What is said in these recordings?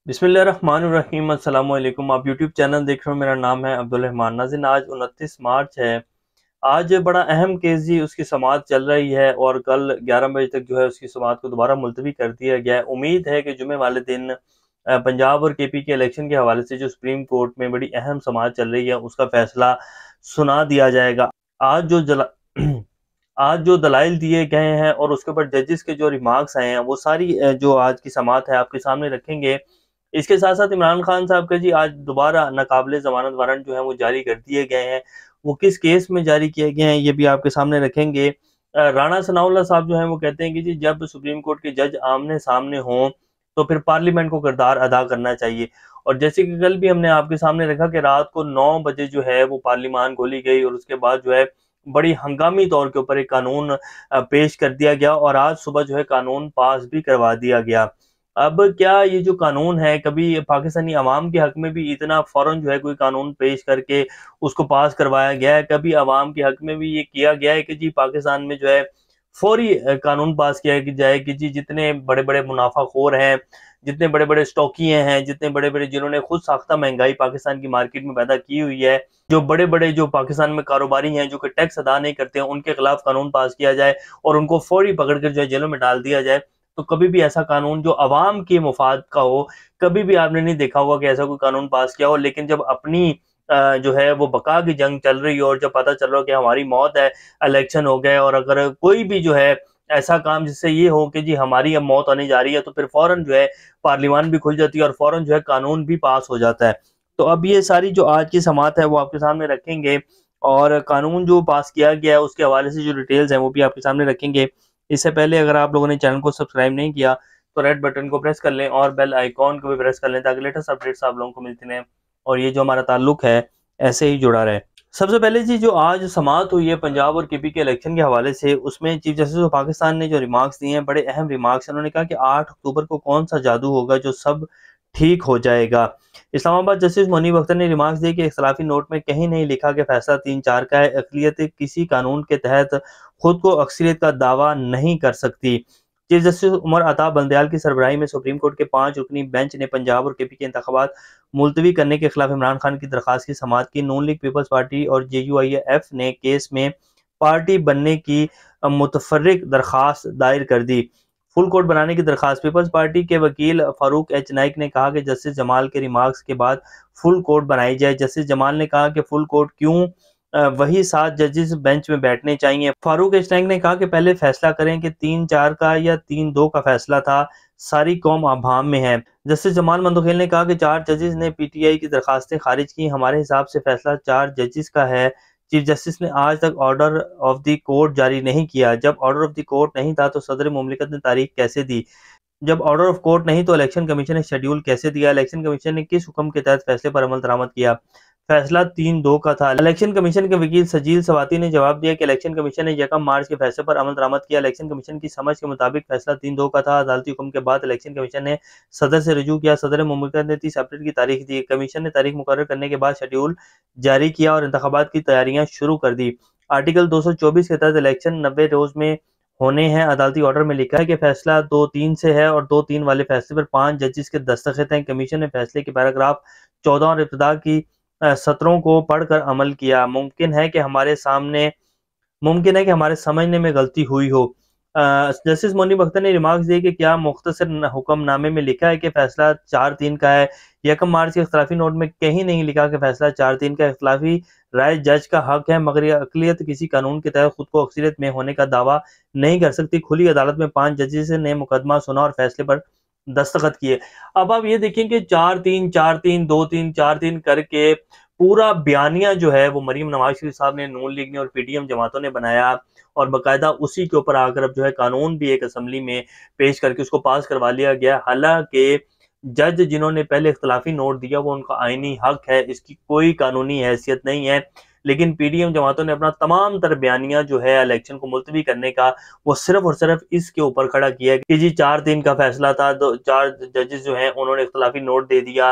बिस्मिल्लाहिर्रहमानिर्रहीम अस्सलाम वालेकुम। आप यूट्यूब चैनल देख रहे हो, मेरा नाम है अब्दुल रहमान नाज़रीन। आज 29 मार्च है। आज बड़ा अहम केस जी उसकी समाअत चल रही है और कल 11 बजे तक जो है उसकी समाअत को दोबारा मुलतवी कर दिया गया है। उम्मीद है कि जुमे वाले दिन पंजाब और केपी के इलेक्शन के हवाले से जो सुप्रीम कोर्ट में बड़ी अहम समाअत चल रही है उसका फैसला सुना दिया जाएगा। आज जो जला आज जो दलाइल दिए गए हैं और उसके ऊपर जजेस के जो रिमार्क्स आए हैं वो सारी जो आज की समाअत है आपके सामने रखेंगे। इसके साथ साथ इमरान खान साहब का जी आज दोबारा नाकाबिले ज़मानत वारंट जो है वो जारी कर दिए गए हैं। वो किस केस में जारी किए गए हैं ये भी आपके सामने रखेंगे। राणा सनाउल्लाह साहब जो हैं वो कहते हैं कि जी जब सुप्रीम कोर्ट के जज आमने सामने हों तो फिर पार्लियामेंट को किरदार अदा करना चाहिए। और जैसे कि कल भी हमने आपके सामने रखा कि रात को 9 बजे जो है वो पार्लियामान खोली गई और उसके बाद जो है बड़ी हंगामी तौर के ऊपर एक कानून पेश कर दिया गया और आज सुबह जो है कानून पास भी करवा दिया गया। अब क्या ये जो कानून है कभी पाकिस्तानी अवाम के हक में भी इतना फौरन जो है कोई कानून पेश करके उसको पास करवाया गया है? कभी अवाम के हक में भी ये किया गया है कि जी पाकिस्तान में जो है फौरी कानून पास किया जाए कि जी जितने बड़े बड़े मुनाफाखोर हैं, जितने बड़े बड़े स्टॉकिए हैं, जितने बड़े बड़े जिन्होंने खुद साख्ता महंगाई पाकिस्तान की मार्केट में पैदा की हुई है, जो बड़े बड़े जो पाकिस्तान में कारोबारी हैं जो कि टैक्स अदा नहीं करते हैं, उनके खिलाफ कानून पास किया जाए और उनको फौरी पकड़ कर जो है जेलों में डाल दिया जाए। तो कभी भी ऐसा कानून जो अवाम के मुफाद का हो, कभी भी आपने नहीं देखा होगा कि ऐसा कोई कानून पास किया हो। लेकिन जब अपनी जो है वो बका की जंग चल रही हो और जब पता चल रहा हो कि हमारी मौत है, इलेक्शन हो गए और अगर कोई भी जो है ऐसा काम जिससे ये हो कि जी हमारी अब मौत आने जा रही है तो फिर फौरन जो है पार्लियामान भी खुल जाती है और फौरन जो है कानून भी पास हो जाता है। तो अब ये सारी जो आज की समाअत है वो आपके सामने रखेंगे और कानून जो पास किया गया है उसके हवाले से जो डिटेल्स हैं वो भी आपके सामने रखेंगे। इससे पहले अगर आप लोगों ने चैनल को सब्सक्राइब नहीं किया तो रेड बटन को प्रेस कर लें और बेल आइकॉन को भी प्रेस कर लें ताकि लेटेस्ट अपडेट्स आप लोगों को मिलती रहें और ये जो हमारा ताल्लुक है ऐसे ही जुड़ा रहे। सबसे पहले जी जो आज समाअत हुई है पंजाब और केपी के इलेक्शन के हवाले से उसमें चीफ जस्टिस ऑफ पाकिस्तान ने जो रिमार्क्स दिए हैं बड़े अहम रिमार्क्स। उन्होंने कहा कि 8 अक्टूबर को कौन सा जादू होगा जो सब ठीक हो जाएगा। इस्लामाबाद जस्टिस मुनीब अख्तर ने रिमार्क्स दिए कि इख्तलाफी नोट में कहीं नहीं लिखा कि फैसला 3-4 का है। अक़लियत किसी कानून के तहत खुद को अक्सरियत का दावा नहीं कर सकती। चीफ जस्टिस उमर अता बंदयाल की सरबराही में सुप्रीम कोर्ट के 5 रुकनी बेंच ने पंजाब और केपी के इंतखाबात मुलतवी करने के खिलाफ इमरान खान की दरखास्त की समाअत की। नून लीग पीपल्स पार्टी और JUIF ने केस में पार्टी बनने की मुतफर्रिक दरखास्त दायर कर दी। फुल कोर्ट बनाने की दरखास्त। पीपल्स पार्टी के वकील फारूक एच नाइक ने कहा कि जस्टिस जमाल के रिमार्क्स के बाद फुल कोर्ट बनाई जाए। जस्टिस जमाल ने कहा कि फुल कोर्ट क्यों, वही 7 जजेस बेंच में बैठने चाहिए। फारूक एच नाइक ने कहा कि पहले फैसला करें कि 3-4 का या 3-2 का फैसला था, सारी कौम आभाम में है। जस्टिस जमाल मंदोखेल ने कहा कि 4 जजेस ने PTI की दरखास्तें खारिज की, हमारे हिसाब से फैसला 4 जजेस का है। चीफ जस्टिस ने आज तक ऑर्डर ऑफ द कोर्ट जारी नहीं किया। जब ऑर्डर ऑफ द कोर्ट नहीं था तो सदर मुमलिकत ने तारीख कैसे दी? जब ऑर्डर ऑफ कोर्ट नहीं तो इलेक्शन कमीशन ने शेड्यूल कैसे दिया? इलेक्शन कमीशन ने किस हुक्म के तहत फैसले पर अमल दरामद किया? फैसला 3-2 का था। इलेक्शन कमीशन के वकील सजील सवाती ने जवाब दिया कि इलेक्शन कमीशन ने 1 मार्च के फैसले पर अमल दरामद किया। इलेक्शन कमीशन की समझ के मुताबिक फैसला 3-2 का था। अदालती हुक्म के बाद इलेक्शन कमीशन ने सदर से रुजू किया। सदर मुमलिकत ने 30 अप्रैल की तारीख दी। कमीशन ने तारीख मुकर्रर करने के बाद शेड्यूल जारी किया और इंतखाबात की तैयारियां शुरू कर दी। आर्टिकल 224 के तहत इलेक्शन 90 रोज में होने हैं। अदालती ऑर्डर में लिखा है कि फैसला 2-3 से है और 2-3 वाले फैसले पर 5 जजेस के दस्तखत हैं। कमीशन ने फैसले के पैराग्राफ 14 और इब्तिदा की सत्रों को पढ़कर अमल किया। मुमकिन है कि हमारे समझने में गलती हुई हो। जस्टिस मुनीब अख्तर ने रिमार्क्स दिए कि क्या मुख्तसर हुक्मनामे में लिखा है कि फैसला 4-3 का है? 1 मार्च के इख्तलाफी नोट में कहीं नहीं लिखा कि फैसला 4-3 का। इख्तलाफी राय जज का हक है मगर यह अक़लियत किसी कानून के तहत खुद को अक्सरियत में होने का दावा नहीं कर सकती। खुली अदालत में 5 जजेस ने मुकदमा सुना और फैसले पर दस्तखत किए। अब आप ये देखें कि 4-3, 4-3, 2-3, 4-3 करके पूरा बयानिया जो है वो मरीम नवाज शरीफ साहब ने, नून लीग ने और PTM जमातों ने बनाया और बाकायदा उसी के ऊपर आकर अब जो है कानून भी एक असम्बली में पेश करके उसको पास करवा लिया गया। हालांकि जज जिन्होंने पहले इख्तलाफी नोट दिया वो उनका आईनी हक है, इसकी कोई कानूनी हैसियत नहीं है। लेकिन PTM जमातों ने अपना तमाम तर बयानिया जो है इलेक्शन को मुलतवी करने का वो सिर्फ और सिर्फ इसके ऊपर खड़ा किया कि जी 4-3 का फैसला था, 4 जजेस जो हैं उन्होंने इख्तलाफी नोट दे दिया,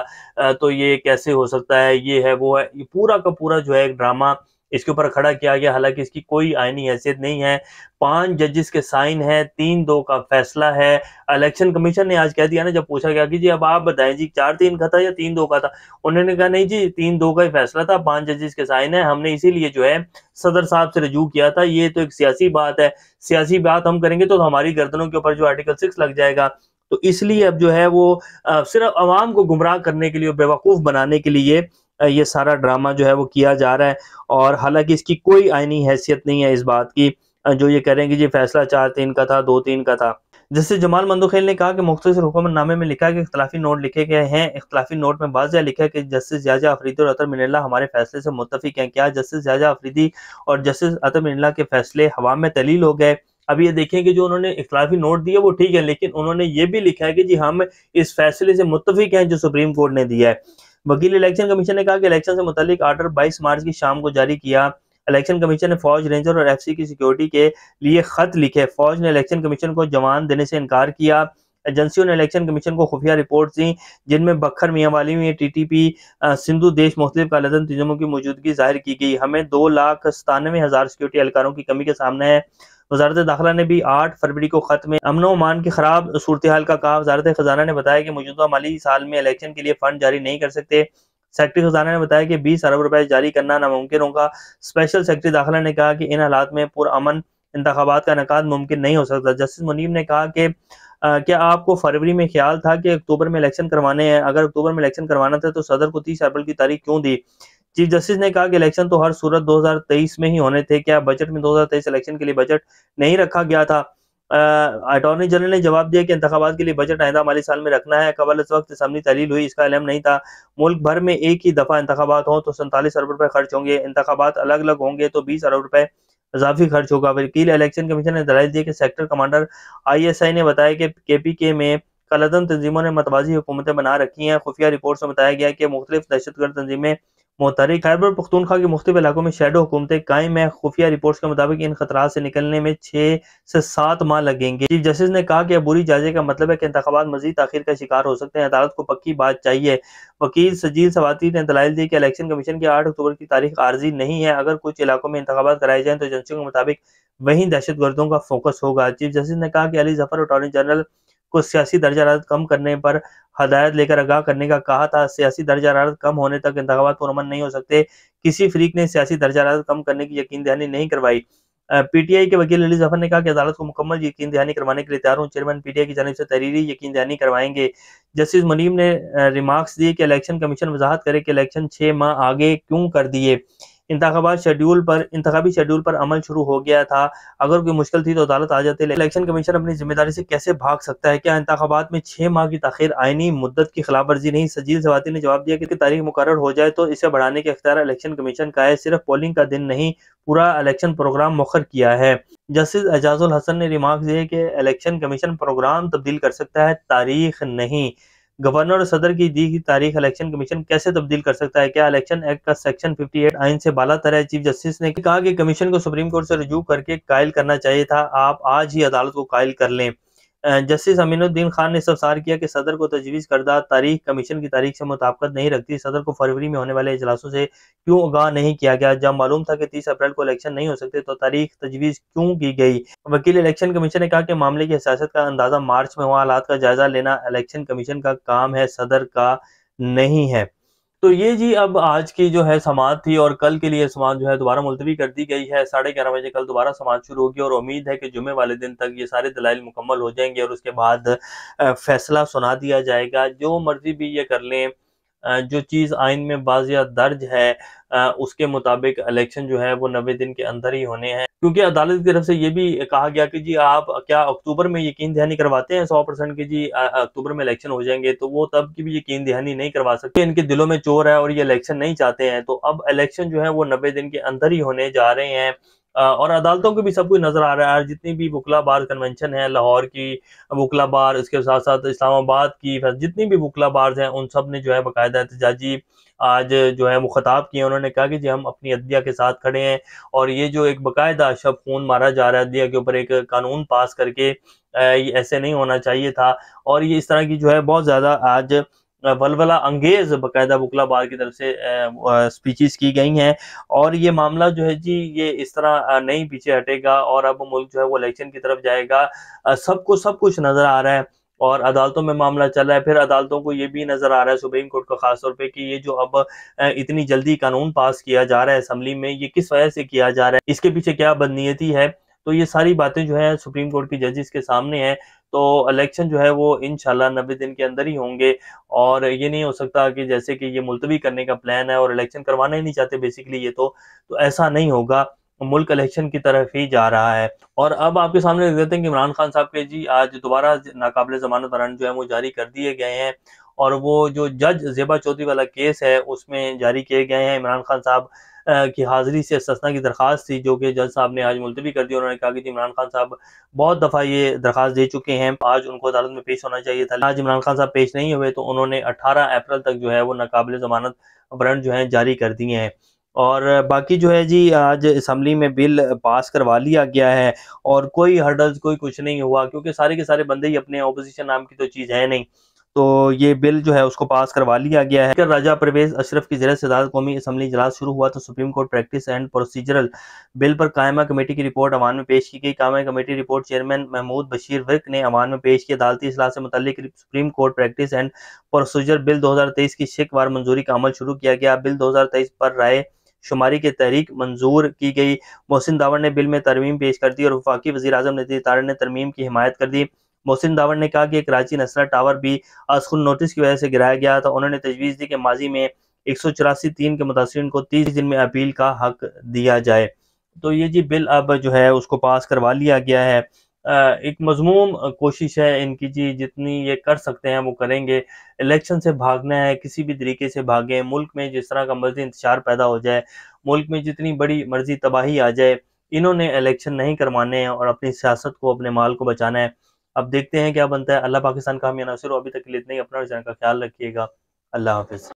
तो ये कैसे हो सकता है, ये है वो है। ये पूरा का पूरा जो है एक ड्रामा इसके ऊपर खड़ा किया गया, हालांकि इसकी कोई आईनी हैसियत नहीं है। 5 जजेस के साइन है, 3-2 का फैसला है। इलेक्शन कमीशन ने आज कह दिया ना, जब पूछा गया कि जी अब आप बताएं जी 4-3 का था या 3-2 का था, उन्होंने कहा नहीं जी 3-2 का ही फैसला था, 5 जजेस के साइन है, हमने इसीलिए जो है सदर साहब से रजू किया था। ये तो एक सियासी बात है, सियासी बात हम करेंगे तो हमारी गर्दनों के ऊपर जो आर्टिकल 6 लग जाएगा। तो इसलिए अब जो है वो सिर्फ अवाम को गुमराह करने के लिए, बेवकूफ़ बनाने के लिए ये सारा ड्रामा जो है वो किया जा रहा है। और हालांकि इसकी कोई आईनी हैसियत नहीं है इस बात की, जो ये कह रहे हैं कि जी फैसला 4-3 का था, 2-3 का था। जस्टिस जमाल मंदोखेल ने कहा कि मुख्तसर हुक्मनामे में लिखा है कि इख्तलाफी नोट लिखे गए हैं। इख्तलाफी नोट में वाज़ेह लिखा है कि जस्टिस जाजा अफरीदी और अतर मिनल्ला हमारे फैसले से मुत्तफिक हैं। क्या जस्टिस जाजा अफरीदी और जस्टिस अतर मिनल्ला के फैसले हवा में तलील हो गए? अब ये देखें कि जो उन्होंने इख्तलाफी नोट दिया वो ठीक है, लेकिन उन्होंने ये भी लिखा है कि जी हम इस फैसले से मुत्तफिक हैं जो सुप्रीम कोर्ट ने दिया है। वकील इलेक्शन कमीशन ने कहा कि इलेक्शन से मुतालिक आर्डर 22 मार्च की शाम को जारी किया। इलेक्शन कमीशन ने फौज, रेंजर और एफसी की सिक्योरिटी के लिए खत लिखे। फौज ने इलेक्शन कमीशन को जवान देने से इनकार किया। एजेंसियों ने इलेक्शन कमीशन को खुफिया रिपोर्ट दी, जिनमें बखर मियांवाली में टीटीपी सिंधु देश मुख्तलिफ कालतन तंजीमों की मौजूदगी जाहिर की गई। हमें 2,97,000 सिक्योरिटी एहलकारों की कमी के सामने है। वजारत दाखिला ने भी 8 फरवरी को खत में अमन व अमान की खराब सूरत हाल का कहा। वजारत खजाना ने बताया कि मौजूदा माली साल में इलेक्शन के लिए फंड जारी नहीं कर सकते। सेक्रेटरी खजाना ने बताया कि 20 अरब रुपए जारी करना नामुमकिन होगा। स्पेशल सेक्रेटरी दाखिला ने कहा कि इन हालात में पुरअमन इंतखाबात का इनेकाद मुमकिन नहीं हो सकता। जस्टिस मुनीब ने कहा कि क्या आपको फरवरी में ख्याल था कि अक्टूबर में इलेक्शन करवाने हैं? अगर अक्टूबर में इलेक्शन करवाना था तो सदर को 30 अप्रैल की तारीख क्यों दी? चीफ जस्टिस ने कहा कि इलेक्शन तो हर सूरत 2023 में ही होने थे, क्या बजट में 2023 इलेक्शन के लिए बजट नहीं रखा गया था? अटॉर्नी जनरल ने जवाब दिया कि इंतखाबात के लिए बजट आइंदा माली साल में रखना है। कबल इस वक्त असम्बली तहलील हुई, इसका इल्म नहीं था। मुल्क भर में एक ही दफा इंतखाबात हो तो 47 अरब रुपए खर्च होंगे, इंतखाबात अलग अलग होंगे तो 20 अरब रुपए इजाफी खर्च होगा। वकील इलेक्शन कमीशन ने दलाइल दिए कि सेक्टर कमांडर ISI ने बताया कि KPK में कलदन तंजीमों ने मतवाजी हुकूमतें बना रखी हैं। खुफिया रिपोर्ट में बताया गया कि मुख्तलिफ दहशतगर्द तंजीमें मोहतरिक। खैबर पख्तूनख्वा के मुख्तलिफ इलाकों में शैडो हुकूमतें कायम है। खुफिया रिपोर्ट्स के मुताबिक इन खतरात से निकलने में 6 से 7 माह लगेंगे। चीफ जस्टिस ने कहा कि अबूरी जायजे का मतलब है कि इंतखाबात मजीद ताखीर का शिकार हो सकते हैं। अदालत को पक्की बात चाहिए। वकील सजील सवाती ने दलाइल दी कि इलेक्शन कमीशन की 8 अक्टूबर की तारीख आर्जी नहीं है। अगर कुछ इलाकों में इंतखाबात कराए जाएं तो एजेंसियों के मुताबिक वहीं दहशतगर्दों का फोकस होगा। चीफ जस्टिस ने कहा कि अली जफर अटॉर्नी जनरल को सियासी दर्जा हरारत कम करने पर हदायत लेकर आगाह करने का कहा था। सियासी दर्जा हरारत कम होने तक इंतखाबात पुरअमन नहीं हो सकते। किसी फरीक ने सियासी दर्जा हरारत कम करने की यकीन दहानी नहीं करवाई। PTI के वकील अली जफर ने कहा कि अदालत को मुकम्मल यकीन दहानी करवाने के लिए तैयार हूँ। चेयरमैन PTI की जानिब से तहरीरी यकीन दहानी करवाएंगे। जस्टिस मुनीब ने रिमार्क्स दिए कि इलेक्शन कमीशन वजाहत करे कि इलेक्शन 6 माह आगे क्यों कर दिए। इंतखाबी शेड्यूल पर अमल शुरू हो गया था। अगर कोई मुश्किल थी तो अदालत आ जाती। इलेक्शन कमीशन अपनी जिम्मेदारी से कैसे भाग सकता है? क्या इंतखाबात में 6 माह की ताखीर आईनी मुद्दत की खिलाफ वर्जी नहीं? सजील सवाती ने जवाब दिया कि तारीख मुकर्रर हो जाए तो इसे बढ़ाने के इख्तियार इलेक्शन कमीशन का है। सिर्फ पोलिंग का दिन नहीं, पूरा इलेक्शन प्रोग्राम मुखर किया है। जस्टिस एजाजुल हसन ने रिमार्क दिए कि इलेक्शन कमीशन प्रोग्राम तब्दील कर सकता है, तारीख नहीं। गवर्नर और सदर की दी गई तारीख इलेक्शन कमीशन कैसे तब्दील कर सकता है? क्या इलेक्शन एक्ट का सेक्शन 58 आइन से बालातर है? चीफ जस्टिस ने कहा कि कमीशन को सुप्रीम कोर्ट से रुजू करके कायल करना चाहिए था। आप आज ही अदालत को कायल कर लें। जस्टिस अमीनुद्दीन खान ने इस्तफसार किया कि सदर को तजवीज़ करदा तारीख कमीशन की तारीख से मुताबिकत नहीं रखती। सदर को फरवरी में होने वाले इजलासों से क्यों आगाह नहीं किया गया? जब मालूम था कि 30 अप्रैल को इलेक्शन नहीं हो सकते तो तारीख तजवीज़ क्यों की गई? वकील इलेक्शन कमीशन ने कहा कि मामले की हसासियत का अंदाजा मार्च में हुआ। हालात का जायजा लेना इलेक्शन कमीशन का काम है, सदर का नहीं है। तो ये जी अब आज की जो है समाअत थी और कल के लिए समाअत जो है दोबारा मुलतवी कर दी गई है। 11:30 बजे कल दोबारा समाअत शुरू होगी और उम्मीद है कि जुमे वाले दिन तक ये सारे दलाइल मुकम्मल हो जाएंगे और उसके बाद फैसला सुना दिया जाएगा। जो मर्जी भी ये कर लें, जो चीज़ आइन में बाज़िया दर्ज है उसके मुताबिक इलेक्शन जो है वो 90 दिन के अंदर ही होने हैं। क्योंकि अदालत की तरफ से ये भी कहा गया कि जी आप क्या अक्टूबर में यकीन दहानी करवाते हैं 100% की जी अक्टूबर में इलेक्शन हो जाएंगे, तो वो तब की भी यकीन दहानी नहीं करवा सकते। इनके दिलों में चोर है और ये इलेक्शन नहीं चाहते हैं। तो अब इलेक्शन जो है वो 90 दिन के अंदर ही होने जा रहे हैं। और अदालतों को भी सब कुछ नजर आ रहा है। जितनी भी वकला बार कन्वेंशन है, लाहौर की वकला बार, इसके साथ साथ इस्लामाबाद की, जितनी भी वकला बार हैं उन सब ने जो है बाकायदा एहतजाजी आज जो है वो खिताब किए। उन्होंने कहा कि जी हम अपनी अदलिया के साथ खड़े हैं और ये जो एक बाकायदा शब खून मारा जा रहा है अदलिया के ऊपर, एक कानून पास करके ये ऐसे नहीं होना चाहिए था। और ये इस तरह की जो है बहुत ज़्यादा आज वलवला अंगेज बाकायदा वकला बार की तरफ से स्पीचेस की गई हैं। और ये मामला जो है जी, ये इस तरह नहीं पीछे हटेगा और अब मुल्क जो है वो इलेक्शन की तरफ जाएगा। सबको सब कुछ नजर आ रहा है और अदालतों में मामला चल रहा है। फिर अदालतों को ये भी नजर आ रहा है, सुप्रीम कोर्ट को खासतौर पे, कि ये जो अब इतनी जल्दी कानून पास किया जा रहा है असेंबली में, ये किस वजह से किया जा रहा है, इसके पीछे क्या बदनीयती है। तो ये सारी बातें जो है सुप्रीम कोर्ट की जजेस के सामने है। तो इलेक्शन जो है वो इंशाल्लाह 90 दिन के अंदर ही होंगे। और ये नहीं हो सकता कि जैसे कि ये मुलतवी करने का प्लान है और इलेक्शन करवाना ही नहीं चाहते बेसिकली ये तो ऐसा नहीं होगा। मुल्क इलेक्शन की तरफ ही जा रहा है। और अब आपके सामने रख देते हैं कि इमरान खान साहब के जी आज दोबारा नाकाबिले जमानत वारंट जो है वो जारी कर दिए गए हैं। और वो जो जज जेबा चौधरी वाला केस है उसमें जारी किए गए हैं। इमरान खान साहब की हाजिरी से इस्तिस्ना की दरखास्त थी जो कि जज साहब ने आज मुलतवी कर दी। उन्होंने कहा कि इमरान खान साहब बहुत दफ़ा ये दरखास्त दे चुके हैं, आज उनको अदालत में पेश होना चाहिए था। आज इमरान खान साहब पेश नहीं हुए तो उन्होंने 18 अप्रैल तक जो है वो नाकाबिले जमानत वारंट जो है जारी कर दिए हैं। और बाकी जो है जी, आज असम्बली में बिल पास करवा लिया गया है और कोई हर्डल्स कोई कुछ नहीं हुआ, क्योंकि सारे के सारे बंदे ही अपने ऑपोजिशन नाम की तो चीज़ है नहीं। तो ये बिल जो है उसको पास करवा लिया गया है। राजा परवेज अशरफ की ज़ेर सदारत कौमी असम्बली इजलास शुरू हुआ तो supreme court practice and procedural bill पर कायमा कमेटी की रिपोर्ट अवान में पेश की गई। कायमा committee report chairman Mahmood Bashir Virk ने अवान में पेश की। अदालती इजलास से मुतल्लिक supreme court practice and procedure bill 2023 की शिकवार मंजूरी का अमल शुरू किया गया। बिल 2023 पर राय शुमारी की तहरीक मंजूर की गई। मोहसिन दावर ने बिल में तरमीम पेश कर दी और वफाकी वज़ीर आज़म नज़ीर तारड़ ने तरमीम की हिमायत कर दी। मोहसिन दावर ने कहा कि कराची नसरा टावर भी आसखुन नोटिस की वजह से गिराया गया था। उन्होंने तजवीज़ दी कि माजी में 184(3) के मुतासिरीन को 30 दिन में अपील का हक दिया जाए। तो ये जी बिल अब जो है उसको पास करवा लिया गया है। एक मज़मूम कोशिश है इनकी जी, जितनी ये कर सकते हैं वो करेंगे। इलेक्शन से भागना है, किसी भी तरीके से भागें, मुल्क में जिस तरह का मर्जी इंतशार पैदा हो जाए, मुल्क में जितनी बड़ी मर्जी तबाही आ जाए, इन्होंने इलेक्शन नहीं करवाने हैं और अपनी सियासत को, अपने माल को बचाना है। अब देखते हैं क्या बनता है। अल्लाह पाकिस्तान का हमें नासिर हो। अभी तक के लिए इतना ही। अपना और जान का ख्याल रखिएगा। अल्लाह हाफिज़।